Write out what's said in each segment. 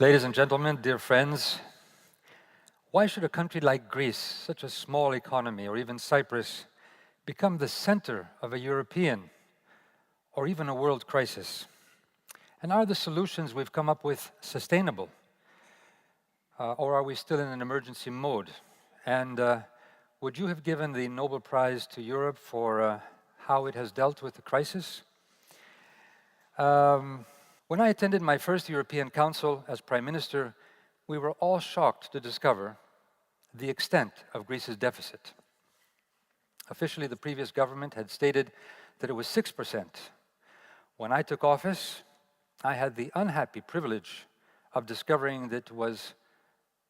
Ladies and gentlemen, dear friends, why should a country like Greece, such a small economy, or even Cyprus, become the center of a European or even a world crisis? And are the solutions we've come up with sustainable? Or are we still in an emergency mode? And would you have given the Nobel Prize to Europe for how it has dealt with the crisis? When I attended my first European Council as Prime Minister, we were all shocked to discover the extent of Greece's deficit. Officially, the previous government had stated that it was 6%. When I took office, I had the unhappy privilege of discovering that it was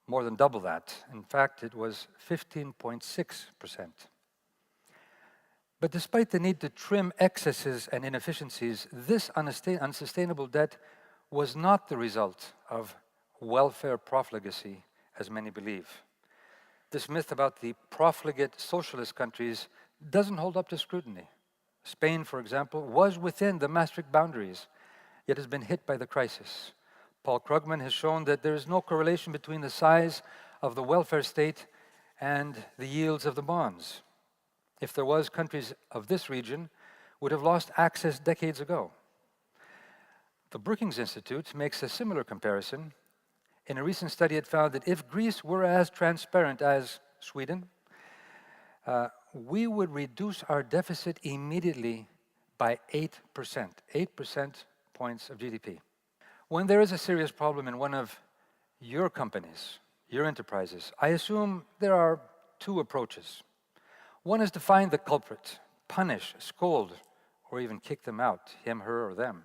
more than double that. In fact, it was 15.6%. But despite the need to trim excesses and inefficiencies, this unsustainable debt was not the result of welfare profligacy, as many believe. This myth about the profligate socialist countries doesn't hold up to scrutiny. Spain, for example, was within the Maastricht boundaries, yet has been hit by the crisis. Paul Krugman has shown that there is no correlation between the size of the welfare state and the yields of the bonds. If there was, countries of this region would have lost access decades ago. The Brookings Institute makes a similar comparison. In a recent study, it found that if Greece were as transparent as Sweden, we would reduce our deficit immediately by 8%, 8% points of GDP. When there is a serious problem in one of your companies, your enterprises, I assume there are two approaches. One is to find the culprit, punish, scold, or even kick them out, him, her, or them.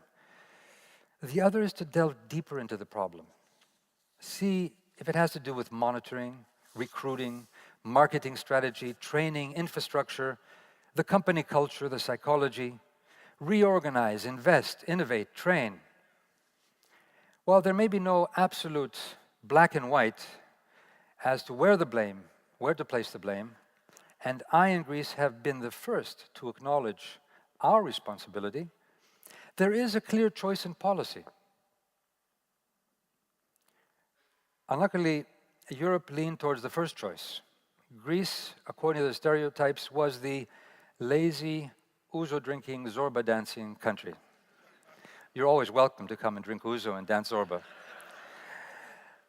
The other is to delve deeper into the problem. See if it has to do with monitoring, recruiting, marketing strategy, training, infrastructure, the company culture, the psychology, reorganize, invest, innovate, train. While there may be no absolute black and white as to where to place the blame, and I in Greece have been the first to acknowledge our responsibility, there is a clear choice in policy. Unluckily, Europe leaned towards the first choice. Greece, according to the stereotypes, was the lazy, ouzo-drinking, Zorba-dancing country. You're always welcome to come and drink ouzo and dance Zorba.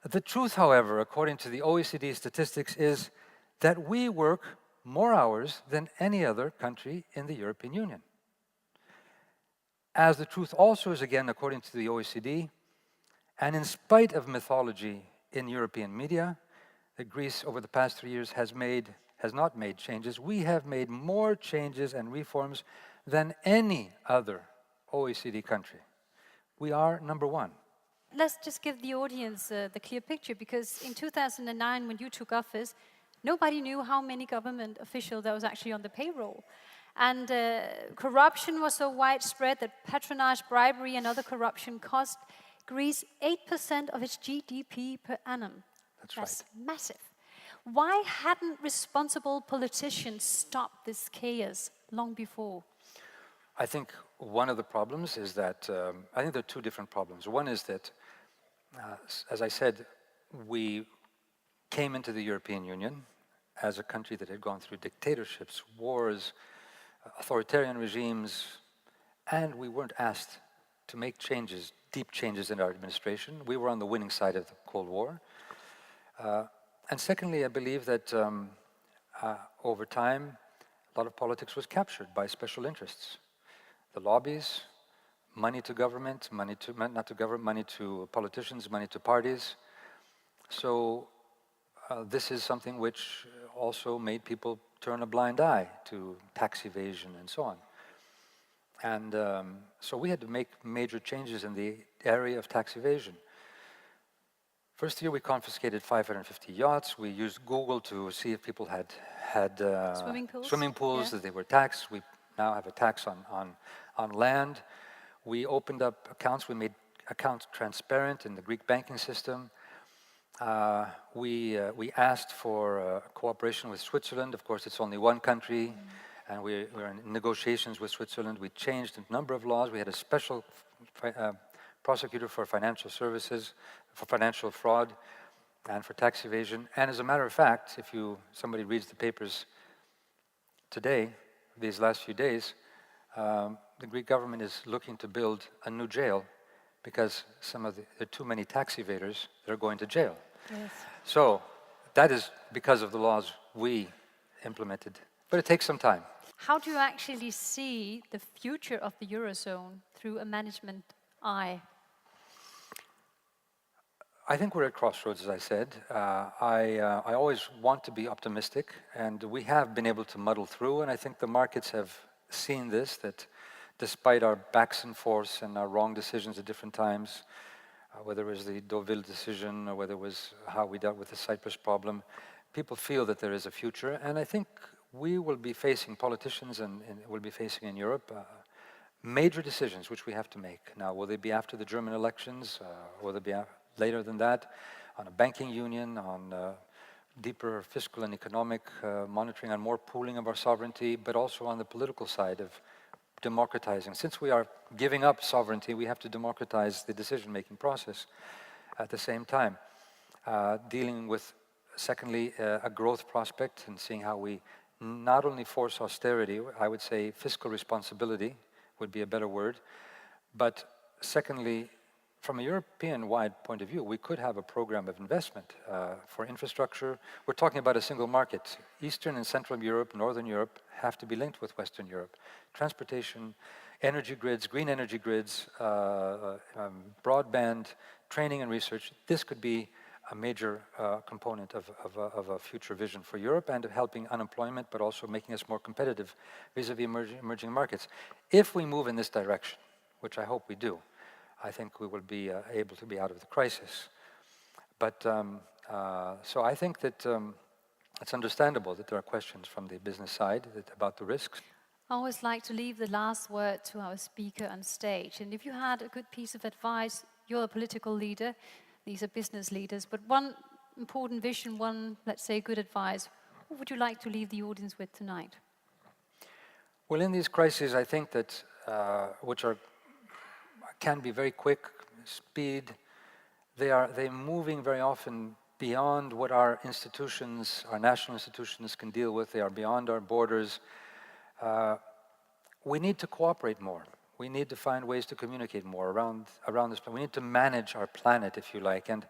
The truth, however, according to the OECD statistics, is that we work more hours than any other country in the European Union. As the truth also is, again, according to the OECD, and in spite of mythology in European media, that Greece over the past 3 years has not made changes. We have made more changes and reforms than any other OECD country. We are number one. Let's just give the audience the clear picture, because in 2009, when you took office, nobody knew how many government officials there was actually on the payroll. And corruption was so widespread that patronage, bribery, and other corruption cost Greece 8% of its GDP per annum. That's right. Massive. Why hadn't responsible politicians stopped this chaos long before? I think one of the problems is that, I think there are two different problems. One is that, as I said, we came into the European Union as a country that had gone through dictatorships, wars, authoritarian regimes, and we weren't asked to make changes, deep changes in our administration. We were on the winning side of the Cold War. And secondly, I believe that over time, a lot of politics was captured by special interests. The lobbies, money to government, money to politicians, money to parties. So this is something which also made people turn a blind eye to tax evasion and so on. And so we had to make major changes in the area of tax evasion. First year we confiscated 550 yachts. We used Google to see if people had swimming pools yeah. that they were taxed. We now have a tax on land. We opened up accounts. We made accounts transparent in the Greek banking system. We asked for cooperation with Switzerland. Of course, it's only one country, and we're in negotiations with Switzerland. We changed a number of laws. We had a special prosecutor for financial services for financial fraud and for tax evasion. And as a matter of fact, if somebody reads the papers today, these last few days, the Greek government is looking to build a new jail because there are too many tax evaders that are going to jail. Yes. So that is because of the laws we implemented, but it takes some time. How do you actually see the future of the Eurozone through a management eye? I think we're at crossroads, as I said. I always want to be optimistic, and we have been able to muddle through, and I think the markets have seen this, that despite our backs and forths and our wrong decisions at different times, whether it was the Deauville decision or whether it was how we dealt with the Cyprus problem, people feel that there is a future, and I think we will be facing, politicians and will be facing in Europe, major decisions which we have to make. Now, will they be after the German elections? Will they be later than that? On a banking union, on deeper fiscal and economic monitoring, on more pooling of our sovereignty, but also on the political side of democratizing. Since we are giving up sovereignty, we have to democratize the decision-making process at the same time. Dealing with, secondly, a growth prospect and seeing how we not only force austerity, I would say fiscal responsibility would be a better word, but secondly, from a European-wide point of view, we could have a program of investment for infrastructure. We're talking about a single market. Eastern and Central Europe, Northern Europe have to be linked with Western Europe. Transportation, energy grids, green energy grids, broadband, training and research. This could be a major component of a future vision for Europe and of helping unemployment, but also making us more competitive vis-a-vis emerging markets. If we move in this direction, which I hope we do, I think we will be able to be out of the crisis. But so I think that it's understandable that there are questions from the business side about the risks. I always like to leave the last word to our speaker on stage. And if you had a good piece of advice, you're a political leader, these are business leaders, but one important vision, one, let's say, good advice, what would you like to leave the audience with tonight? Well, in these crises, I think that, which can be very quick, speed, they're moving very often beyond what our institutions, our national institutions can deal with. They are beyond our borders. We need to cooperate more. We need to find ways to communicate more around this. We need to manage our planet, if you like. And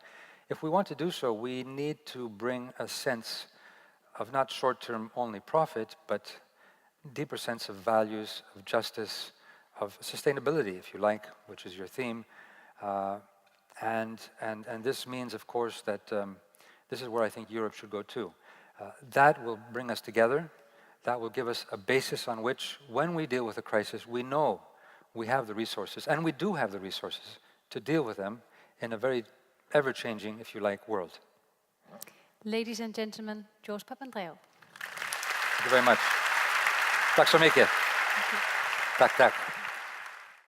if we want to do so, we need to bring a sense of not short-term only profit, but deeper sense of values, of justice, of sustainability, if you like, which is your theme. And this means, of course, that this is where I think Europe should go too. That will bring us together. That will give us a basis on which, when we deal with a crisis, we know we have the resources, and we do have the resources to deal with them in a very ever-changing, if you like, world. Ladies and gentlemen, George Papandreou. Thank you very much. Tack så mycket. Tack, tack.